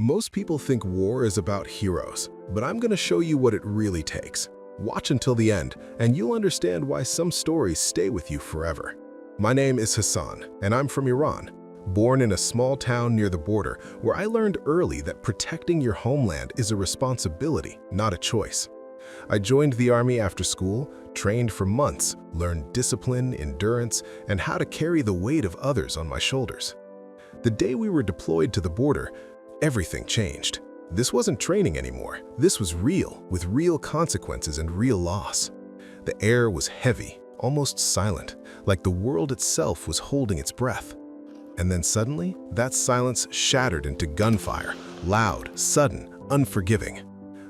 Most people think war is about heroes, but I'm going to show you what it really takes. Watch until the end, and you'll understand why some stories stay with you forever. My name is Hassan, and I'm from Iran. Born in a small town near the border, where I learned early that protecting your homeland is a responsibility, not a choice. I joined the army after school, trained for months, learned discipline, endurance, and how to carry the weight of others on my shoulders. The day we were deployed to the border, everything changed. This wasn't training anymore. This was real, with real consequences and real loss. The air was heavy, almost silent, like the world itself was holding its breath. And then suddenly, that silence shattered into gunfire, loud, sudden, unforgiving.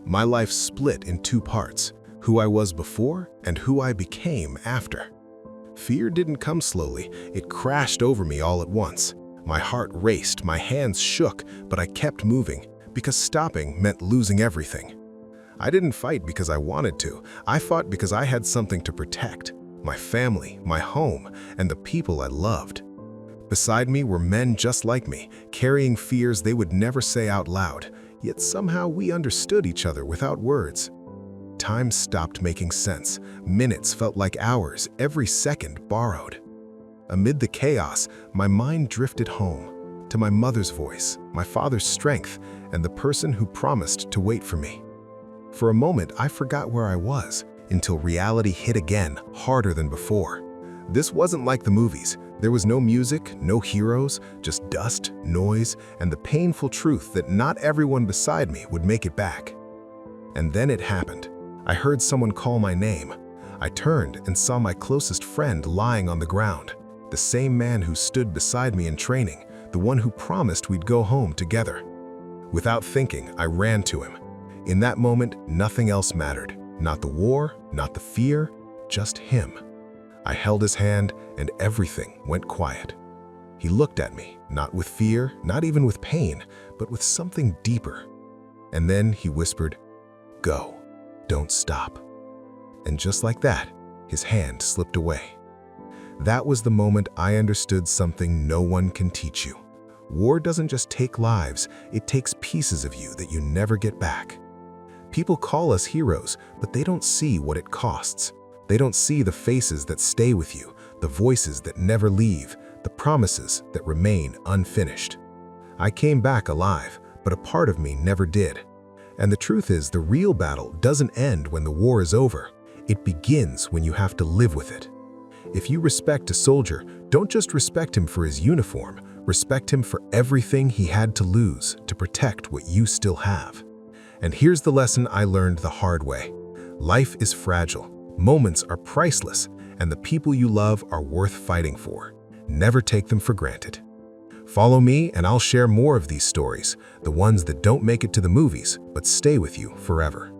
My life split in two parts, who I was before and who I became after. Fear didn't come slowly, it crashed over me all at once. My heart raced, my hands shook, but I kept moving, because stopping meant losing everything. I didn't fight because I wanted to, I fought because I had something to protect. My family, my home, and the people I loved. Beside me were men just like me, carrying fears they would never say out loud, yet somehow we understood each other without words. Time stopped making sense. Minutes felt like hours, every second borrowed. Amid the chaos, my mind drifted home, to my mother's voice, my father's strength, and the person who promised to wait for me. For a moment, I forgot where I was, until reality hit again, harder than before. This wasn't like the movies. There was no music, no heroes, just dust, noise, and the painful truth that not everyone beside me would make it back. And then it happened. I heard someone call my name. I turned and saw my closest friend lying on the ground. The same man who stood beside me in training, the one who promised we'd go home together. Without thinking, I ran to him. In that moment, nothing else mattered. Not the war, not the fear, just him. I held his hand, and everything went quiet. He looked at me, not with fear, not even with pain, but with something deeper. And then he whispered, "Go, don't stop." And just like that, his hand slipped away. That was the moment I understood something no one can teach you. War doesn't just take lives, it takes pieces of you that you never get back. People call us heroes, but they don't see what it costs. They don't see the faces that stay with you, the voices that never leave, the promises that remain unfinished. I came back alive, but a part of me never did. And the truth is, the real battle doesn't end when the war is over. It begins when you have to live with it. If you respect a soldier, don't just respect him for his uniform, respect him for everything he had to lose to protect what you still have. And here's the lesson I learned the hard way. Life is fragile, moments are priceless, and the people you love are worth fighting for. Never take them for granted. Follow me and I'll share more of these stories, the ones that don't make it to the movies, but stay with you forever.